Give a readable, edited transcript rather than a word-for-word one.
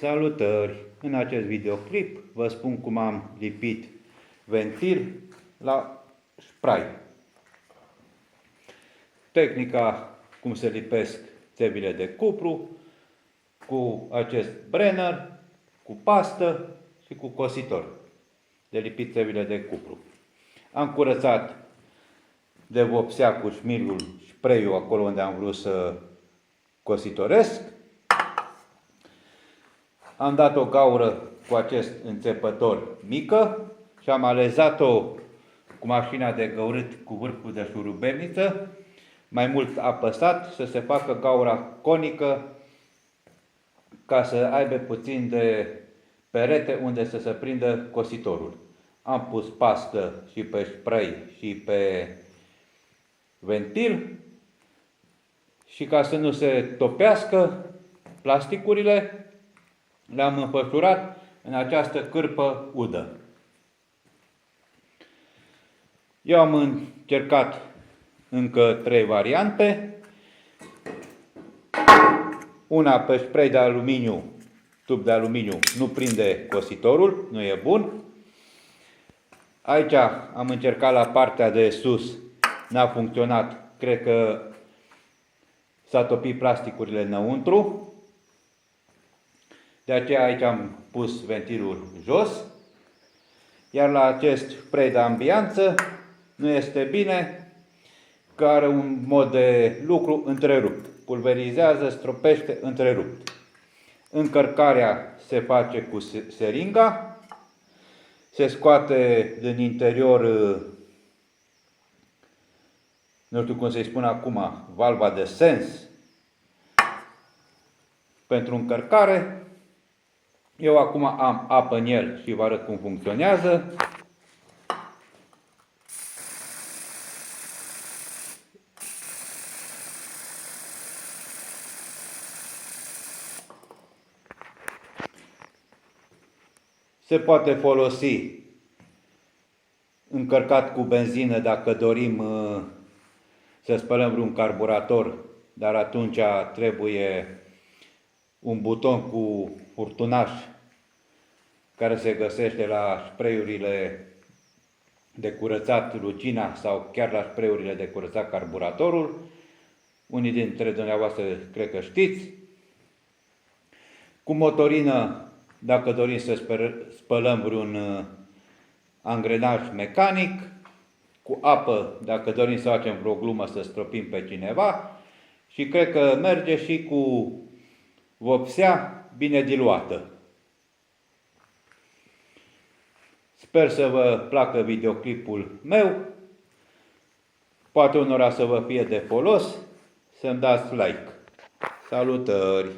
Salutări! În acest videoclip vă spun cum am lipit ventil la spray. Tehnica cum se lipesc țevile de cupru cu acest Brenner, cu pastă și cu cositor de lipit țevile de cupru. Am curățat de vopsea cu șmirgul spray-ul acolo unde am vrut să cositoresc. Am dat o gaură cu acest înțepător mică și am alezat-o cu mașina de găurit cu vârful de șurubelniță, mai mult apăsat să se facă gaura conică ca să aibă puțin de perete unde să se prindă cositorul. Am pus pastă și pe spray și pe ventil și ca să nu se topească plasticurile, le-am înfășurat în această cârpă udă. Eu am încercat încă 3 variante. Una pe spray de aluminiu, tub de aluminiu, nu prinde cositorul, nu e bun. Aici am încercat la partea de sus, n-a funcționat, cred că s-a topit plasticurile înăuntru. De aceea aici am pus ventilul jos. Iar la acest spray de ambianță nu este bine, că are un mod de lucru întrerupt. Pulverizează, stropește, întrerupt. Încărcarea se face cu seringa. Se scoate din interior, nu știu cum să-i spun acum, valva de sens pentru încărcare. Eu acum am apă în el și vă arăt cum funcționează. Se poate folosi încărcat cu benzină dacă dorim să spălăm vreun carburator, dar atunci trebuie un buton cu furtunaș care se găsește la spray-urile de curățat rucina sau chiar la spray-urile de curățat carburatorul. Unii dintre dumneavoastră cred că știți. Cu motorină, dacă dorim să spălăm vreun angrenaj mecanic. Cu apă, dacă dorim să facem vreo glumă să stropim pe cineva. Și cred că merge și cu vopsea bine diluată. Sper să vă placă videoclipul meu. Poate unora să vă fie de folos. Să-mi dați like. Salutări!